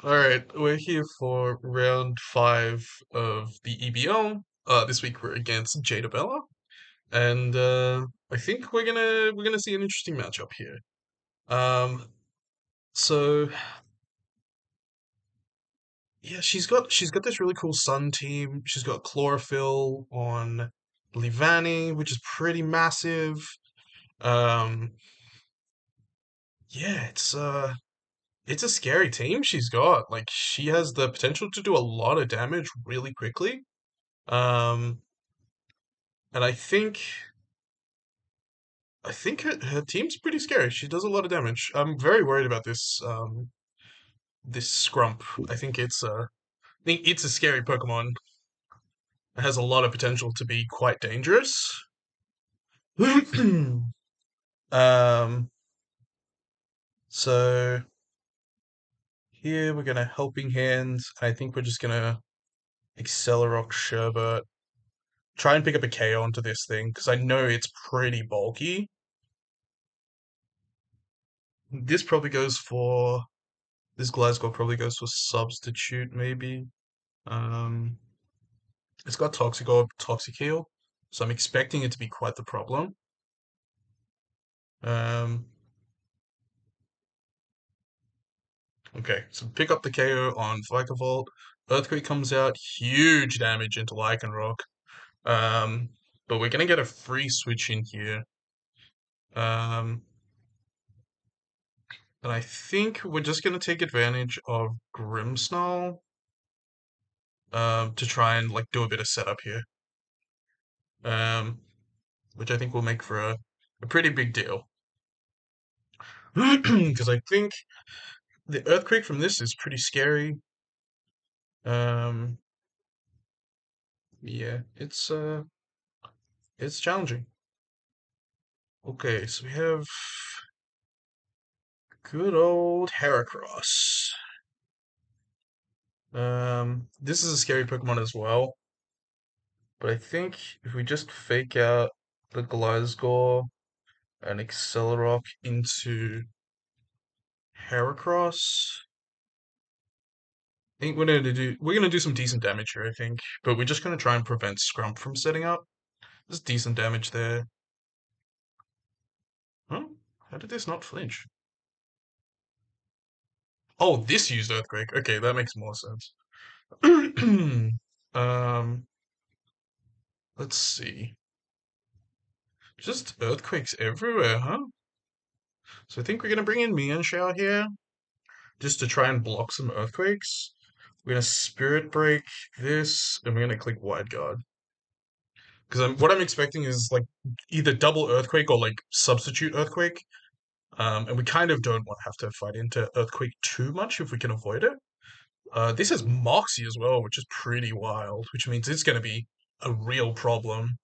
Alright, we're here for round 5 of the EBL. This week we're against Jadeabella, and I think we're gonna see an interesting matchup here. Um, so yeah, she's got this really cool Sun team. She's got Chlorophyll on Livani, which is pretty massive. Um, yeah, it's a scary team she's got. Like she has the potential to do a lot of damage really quickly. Um, and I think her team's pretty scary. She does a lot of damage. I'm very worried about this Scrump. I think it's a scary Pokemon. It has a lot of potential to be quite dangerous. um, so here we're gonna Helping Hand. I think we're just gonna Accelerock Sherbet. Try and pick up a KO onto this thing because I know it's pretty bulky. This probably goes for this Glasgow probably goes for Substitute maybe. Um, It's got Toxic Orb, Toxic Heal, so I'm expecting it to be quite the problem. Um, okay, so pick up the KO on Vikavolt. Earthquake comes out, huge damage into Lycanroc. Um, but we're gonna get a free switch in here. Um, and I think we're just gonna take advantage of Grimmsnarl to try and like do a bit of setup here. Um, which I think will make for a pretty big deal. Because I think the earthquake from this is pretty scary. Um, yeah, it's challenging. Okay, so we have good old Heracross. This is a scary Pokemon as well, but I think if we just fake out the Gliscor and Accelerock into Heracross, I think we're gonna do some decent damage here, I think, but we're just gonna try and prevent Scrump from setting up. There's decent damage there. Huh? How did this not flinch? Oh, this used Earthquake. Okay, that makes more sense. Um, let's see. Just earthquakes everywhere, huh? So I think we're gonna bring in Mienshao here, just to try and block some earthquakes. We're gonna Spirit Break this, and we're gonna click Wide Guard. Because what I'm expecting is like either double earthquake or like substitute earthquake. And we kind of don't want to have to fight into earthquake too much if we can avoid it. This has Moxie as well, which is pretty wild, which means it's going to be a real problem.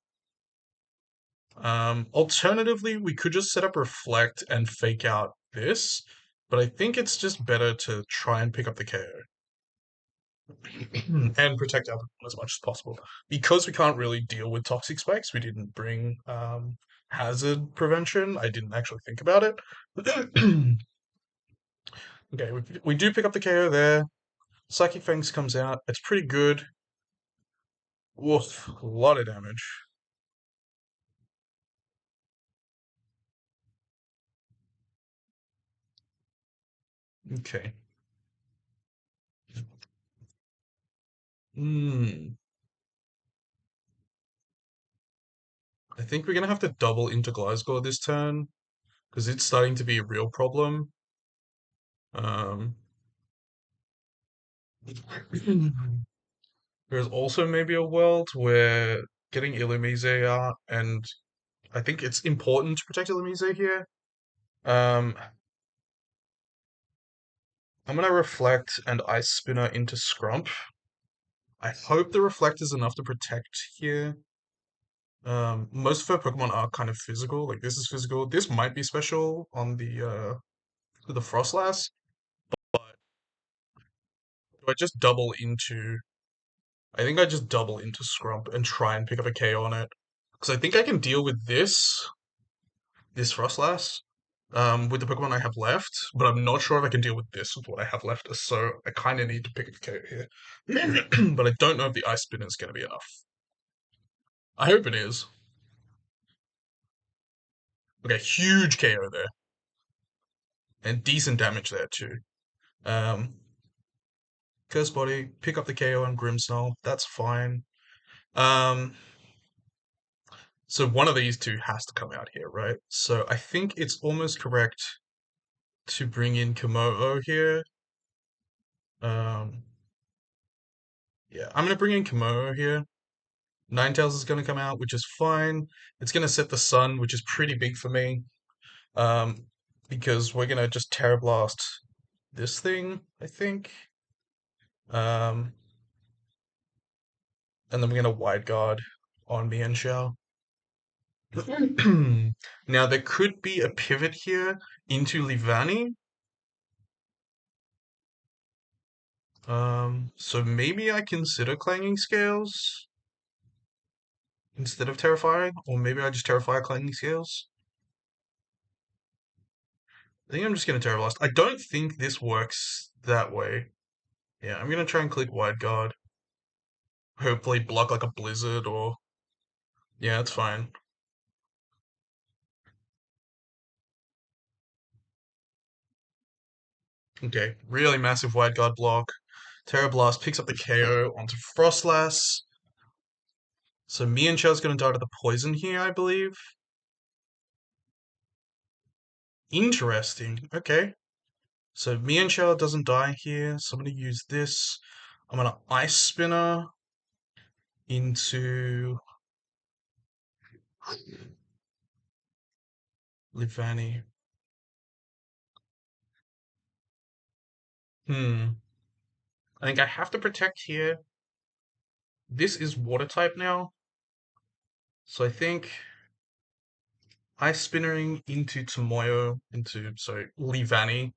Alternatively, we could just set up Reflect and fake out this, but I think it's just better to try and pick up the KO and protect our Pokemon as much as possible. Because we can't really deal with Toxic Spikes, we didn't bring Hazard Prevention. I didn't actually think about it. Okay, we do pick up the KO there. Psychic Fangs comes out. It's pretty good. Woof, a lot of damage. Okay. Hmm. I think we're gonna have to double into Gliscor this turn because it's starting to be a real problem. Um, there's also maybe a world where getting Illumise out, and I think it's important to protect Illumise here. Um, I'm gonna Reflect and Ice Spinner into Scrump. I hope the Reflect is enough to protect here. Most of her Pokemon are kind of physical. Like this is physical. This might be special on the Frostlass. But do I just double into? I think I just double into Scrump and try and pick up a KO on it because I think I can deal with this Frostlass. with the Pokemon I have left, but I'm not sure if I can deal with this with what I have left, so I kind of need to pick a KO here. But I don't know if the Ice Spin is going to be enough. I hope it is. Okay, huge KO there. And decent damage there too. Um, Curse Body, pick up the KO on Grimmsnarl, that's fine. Um, so one of these two has to come out here, right? So I think it's almost correct to bring in Komodo here. Um, yeah, I'm gonna bring in Komodo here. Ninetales is gonna come out, which is fine. It's gonna set the sun, which is pretty big for me. Um, because we're gonna just Terra Blast this thing, I think. Um, and then we're gonna Wide Guard on Mienshao. Now there could be a pivot here into Livani. So maybe I consider Clanging Scales instead of Terrifying, or maybe I just Terrify Clanging Scales. I think I'm just gonna Terra Blast. I don't think this works that way. Yeah, I'm gonna try and click Wide Guard. Hopefully block like a Blizzard or... Yeah, it's fine. Okay, really massive Wide Guard block. Terra Blast picks up the KO onto Frostlass. So Mienshau's gonna die to the poison here, I believe. Interesting. Okay. So Mienshao doesn't die here, so I'm gonna use this. I'm gonna Ice Spinner into Livani. I think I have to protect here. This is water type now. So I think Ice Spinnering into Tomoyo, sorry, Livani.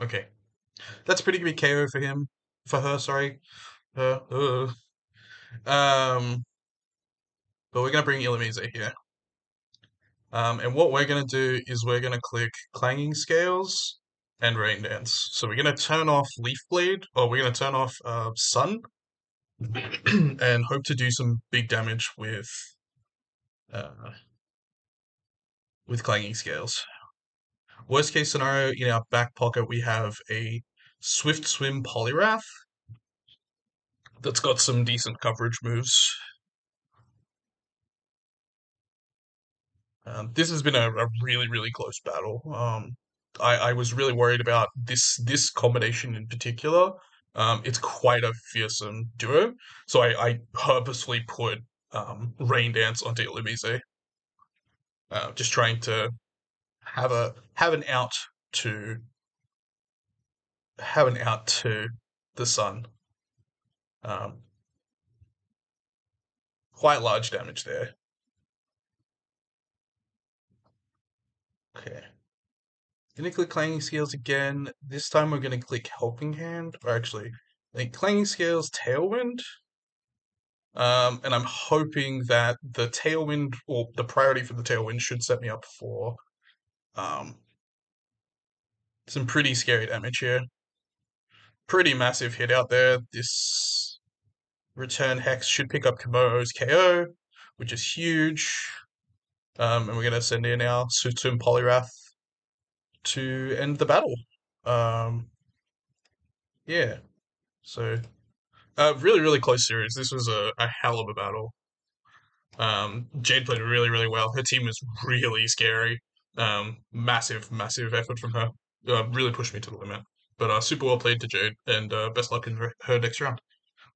Okay. That's a pretty big KO for him. For her, sorry. Uh, uh. Um, but we're gonna bring Illumise here. And what we're gonna do is we're gonna click Clanging Scales and Rain Dance. So we're gonna turn off Leaf Blade, or we're gonna turn off Sun, and hope to do some big damage uh, with Clanging Scales. Worst case scenario, in our back pocket, we have a Swift Swim Poliwrath that's got some decent coverage moves. This has been a really, really close battle. I was really worried about this combination in particular. It's quite a fearsome duo, so I purposefully put Rain Dance onto Illumise, just trying to have an out to the sun. Um, Quite large damage there. Okay. Gonna click Clanging Scales again. This time we're gonna click Helping Hand, or actually, I think Clanging Scales, Tailwind. And I'm hoping that the Tailwind, or the priority for the Tailwind, should set me up for um, some pretty scary damage here. Pretty massive hit out there. This Return Hex should pick up Komodo's KO, which is huge. And we're gonna send in our Sutsum Poliwrath to end the battle. Um, yeah. So, really, really close series. This was a hell of a battle. Jade played really, really well. Her team was really scary. Massive, massive effort from her. Really pushed me to the limit. But super well played to Jade, and best luck in her next round.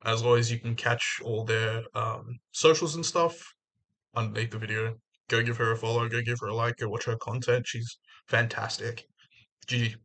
As always, you can catch all their socials and stuff underneath the video. Go give her a follow, go give her a like, go watch her content. She's fantastic. GG.